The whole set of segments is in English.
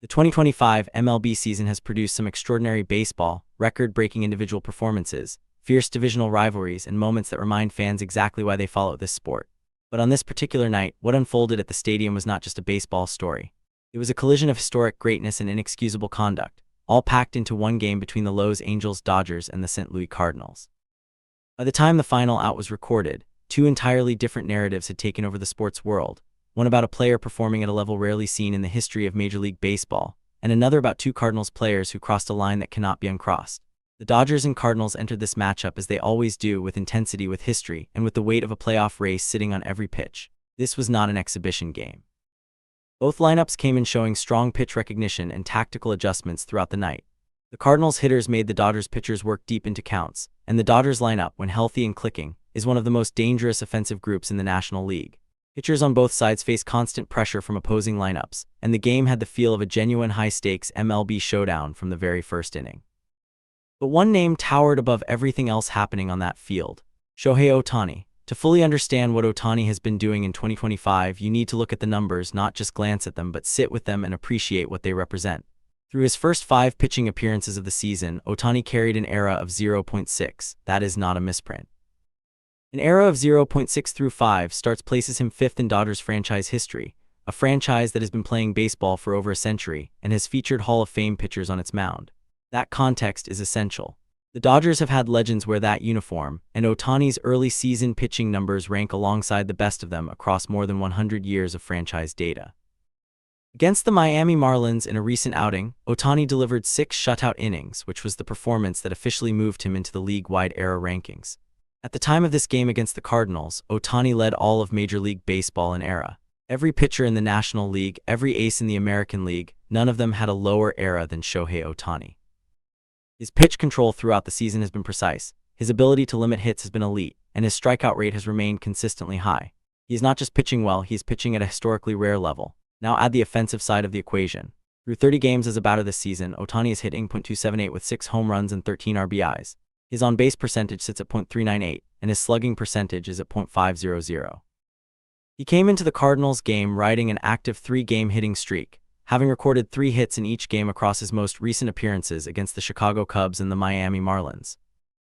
The 2025 MLB season has produced some extraordinary baseball, record-breaking individual performances, fierce divisional rivalries, and moments that remind fans exactly why they follow this sport. But on this particular night, what unfolded at the stadium was not just a baseball story. It was a collision of historic greatness and inexcusable conduct, all packed into one game between the Los Angeles Dodgers and the St. Louis Cardinals. By the time the final out was recorded, two entirely different narratives had taken over the sports world, one about a player performing at a level rarely seen in the history of Major League Baseball, and another about two Cardinals players who crossed a line that cannot be uncrossed. The Dodgers and Cardinals entered this matchup as they always do, with intensity, with history, and with the weight of a playoff race sitting on every pitch. This was not an exhibition game. Both lineups came in showing strong pitch recognition and tactical adjustments throughout the night. The Cardinals hitters made the Dodgers pitchers work deep into counts, and the Dodgers lineup, when healthy and clicking, is one of the most dangerous offensive groups in the National League. Pitchers on both sides faced constant pressure from opposing lineups, and the game had the feel of a genuine high-stakes MLB showdown from the very first inning. But one name towered above everything else happening on that field: Shohei Ohtani. To fully understand what Ohtani has been doing in 2025, you need to look at the numbers, not just glance at them, but sit with them and appreciate what they represent. Through his first 5 pitching appearances of the season, Ohtani carried an ERA of 0.6. That is not a misprint. An ERA of 0.6 through 5 starts places him 5th in Dodgers franchise history, a franchise that has been playing baseball for over a century and has featured Hall of Fame pitchers on its mound. That context is essential. The Dodgers have had legends wear that uniform, and Ohtani's early season pitching numbers rank alongside the best of them across more than 100 years of franchise data. Against the Miami Marlins in a recent outing, Ohtani delivered 6 shutout innings, which was the performance that officially moved him into the league-wide ERA rankings. At the time of this game against the Cardinals, Ohtani led all of Major League Baseball in ERA. Every pitcher in the National League, every ace in the American League, none of them had a lower ERA than Shohei Ohtani. His pitch control throughout the season has been precise, his ability to limit hits has been elite, and his strikeout rate has remained consistently high. He is not just pitching well, he is pitching at a historically rare level. Now add the offensive side of the equation. Through 30 games as a batter this season, Ohtani is hitting .278 with 6 home runs and 13 RBIs. His on-base percentage sits at .398, and his slugging percentage is at .500. He came into the Cardinals game riding an active 3-game hitting streak, having recorded 3 hits in each game across his most recent appearances against the Chicago Cubs and the Miami Marlins.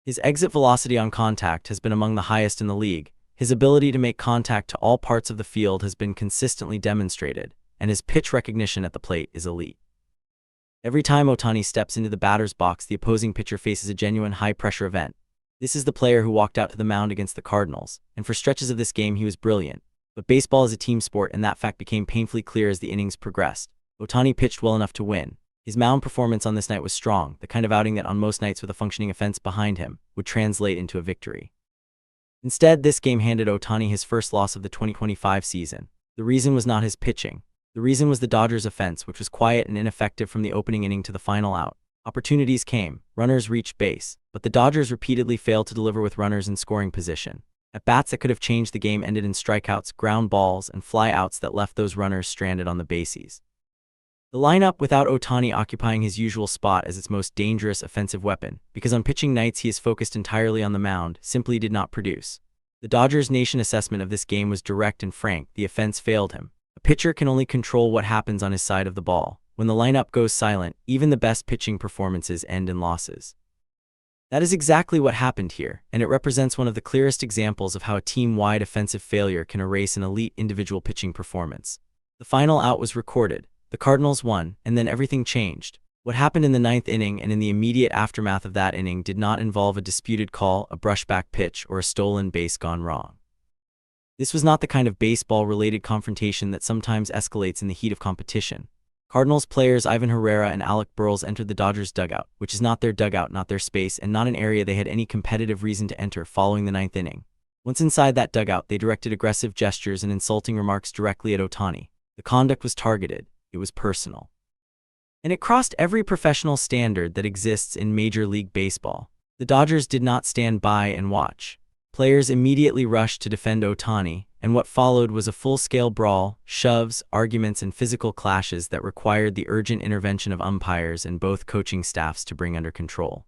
His exit velocity on contact has been among the highest in the league, his ability to make contact to all parts of the field has been consistently demonstrated, and his pitch recognition at the plate is elite. Every time Ohtani steps into the batter's box, the opposing pitcher faces a genuine high-pressure event. This is the player who walked out to the mound against the Cardinals, and for stretches of this game he was brilliant. But baseball is a team sport, and that fact became painfully clear as the innings progressed. Ohtani pitched well enough to win. His mound performance on this night was strong, the kind of outing that on most nights with a functioning offense behind him would translate into a victory. Instead, this game handed Ohtani his first loss of the 2025 season. The reason was not his pitching. The reason was the Dodgers' offense, which was quiet and ineffective from the opening inning to the final out. Opportunities came, runners reached base, but the Dodgers repeatedly failed to deliver with runners in scoring position. At-bats that could have changed the game ended in strikeouts, ground balls, and fly-outs that left those runners stranded on the bases. The lineup, without Ohtani occupying his usual spot as its most dangerous offensive weapon, because on pitching nights he is focused entirely on the mound, simply did not produce. The Dodgers' nation assessment of this game was direct and frank: the offense failed him. A pitcher can only control what happens on his side of the ball. When the lineup goes silent, even the best pitching performances end in losses. That is exactly what happened here, and it represents one of the clearest examples of how a team-wide offensive failure can erase an elite individual pitching performance. The final out was recorded. The Cardinals won, and then everything changed. What happened in the 9th inning and in the immediate aftermath of that inning did not involve a disputed call, a brushback pitch, or a stolen base gone wrong. This was not the kind of baseball-related confrontation that sometimes escalates in the heat of competition. Cardinals players Ivan Herrera and Alec Burles entered the Dodgers' dugout, which is not their dugout, not their space, and not an area they had any competitive reason to enter following the 9th inning. Once inside that dugout, they directed aggressive gestures and insulting remarks directly at Ohtani. The conduct was targeted. It was personal. And it crossed every professional standard that exists in Major League Baseball. The Dodgers did not stand by and watch. Players immediately rushed to defend Ohtani, and what followed was a full-scale brawl, shoves, arguments, and physical clashes that required the urgent intervention of umpires and both coaching staffs to bring under control.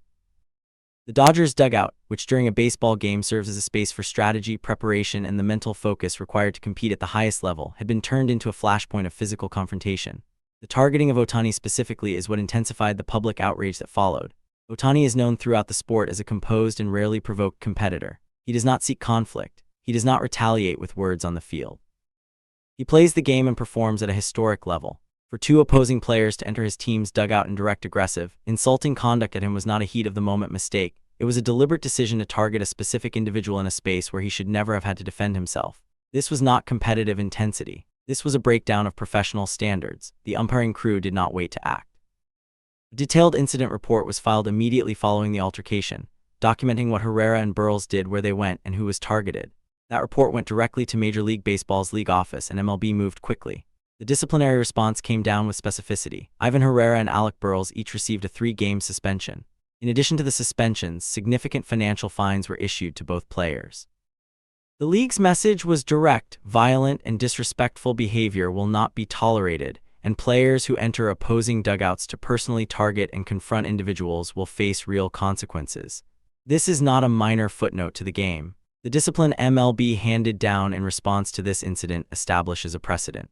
The Dodgers' dugout, which during a baseball game serves as a space for strategy, preparation, and the mental focus required to compete at the highest level, had been turned into a flashpoint of physical confrontation. The targeting of Ohtani specifically is what intensified the public outrage that followed. Ohtani is known throughout the sport as a composed and rarely provoked competitor. He does not seek conflict. He does not retaliate with words on the field. He plays the game and performs at a historic level. For two opposing players to enter his team's dugout in direct aggressive, insulting conduct at him was not a heat-of-the-moment mistake. It was a deliberate decision to target a specific individual in a space where he should never have had to defend himself. This was not competitive intensity. This was a breakdown of professional standards. The umpiring crew did not wait to act. A detailed incident report was filed immediately following the altercation, documenting what Herrera and Burles did, where they went, and who was targeted. That report went directly to Major League Baseball's league office, and MLB moved quickly. The disciplinary response came down with specificity. Ivan Herrera and Alec Burles each received a 3-game suspension. In addition to the suspensions, significant financial fines were issued to both players. The league's message was direct: violent and disrespectful behavior will not be tolerated, and players who enter opposing dugouts to personally target and confront individuals will face real consequences. This is not a minor footnote to the game. The discipline MLB handed down in response to this incident establishes a precedent.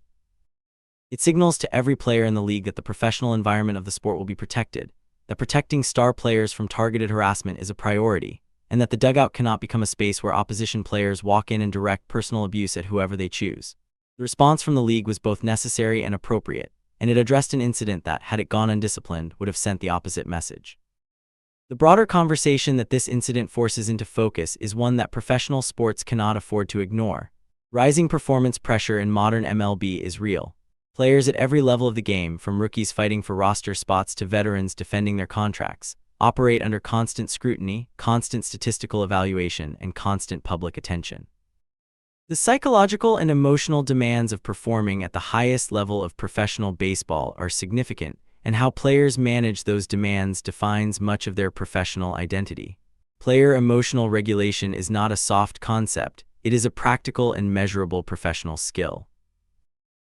It signals to every player in the league that the professional environment of the sport will be protected, that protecting star players from targeted harassment is a priority, and that the dugout cannot become a space where opposition players walk in and direct personal abuse at whoever they choose. The response from the league was both necessary and appropriate, and it addressed an incident that, had it gone undisciplined, would have sent the opposite message. The broader conversation that this incident forces into focus is one that professional sports cannot afford to ignore. Rising performance pressure in modern MLB is real. Players at every level of the game, from rookies fighting for roster spots to veterans defending their contracts, operate under constant scrutiny, constant statistical evaluation, and constant public attention. The psychological and emotional demands of performing at the highest level of professional baseball are significant, and how players manage those demands defines much of their professional identity. Player emotional regulation is not a soft concept, it is a practical and measurable professional skill.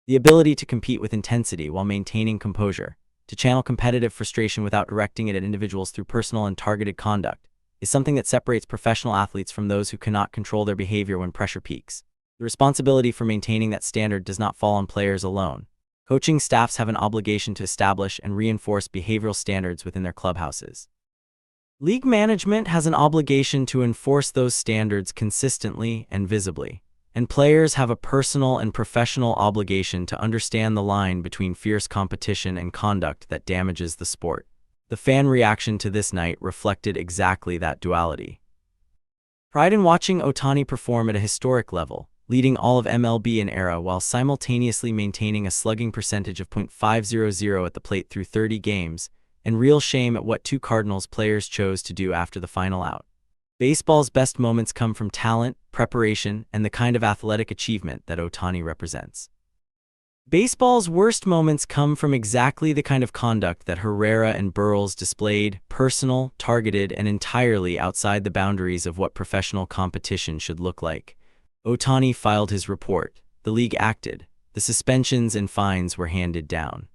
The ability to compete with intensity while maintaining composure, to channel competitive frustration without directing it at individuals through personal and targeted conduct, is something that separates professional athletes from those who cannot control their behavior when pressure peaks. The responsibility for maintaining that standard does not fall on players alone. Coaching staffs have an obligation to establish and reinforce behavioral standards within their clubhouses. League management has an obligation to enforce those standards consistently and visibly. And players have a personal and professional obligation to understand the line between fierce competition and conduct that damages the sport. The fan reaction to this night reflected exactly that duality. Pride in watching Ohtani perform at a historic level, leading all of MLB in era while simultaneously maintaining a slugging percentage of .500 at the plate through 30 games, and real shame at what two Cardinals players chose to do after the final out. Baseball's best moments come from talent, preparation, and the kind of athletic achievement that Ohtani represents. Baseball's worst moments come from exactly the kind of conduct that Herrera and Burles displayed: personal, targeted, and entirely outside the boundaries of what professional competition should look like. Ohtani filed his report. The league acted. The suspensions and fines were handed down.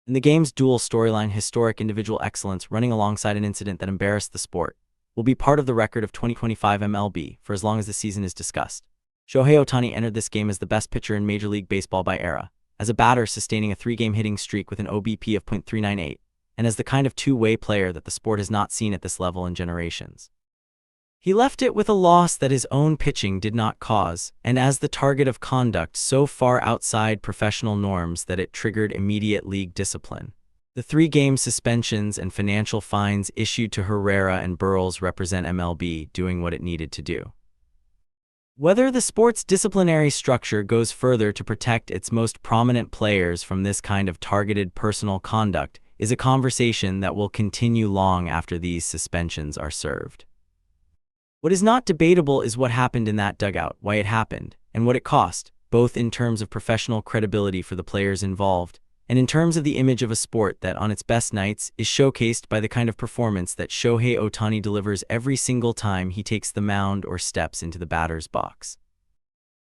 In the game's dual storyline, historic individual excellence running alongside an incident that embarrassed the sport will be part of the record of 2025 MLB for as long as the season is discussed. Shohei Ohtani entered this game as the best pitcher in Major League Baseball by era, as a batter sustaining a 3-game hitting streak with an OBP of .398, and as the kind of two-way player that the sport has not seen at this level in generations. He left it with a loss that his own pitching did not cause, and as the target of conduct so far outside professional norms that it triggered immediate league discipline. The 3-game suspensions and financial fines issued to Herrera and Burles represent MLB doing what it needed to do. Whether the sport's disciplinary structure goes further to protect its most prominent players from this kind of targeted personal conduct is a conversation that will continue long after these suspensions are served. What is not debatable is what happened in that dugout, why it happened, and what it cost, both in terms of professional credibility for the players involved, and in terms of the image of a sport that, on its best nights, is showcased by the kind of performance that Shohei Ohtani delivers every single time he takes the mound or steps into the batter's box.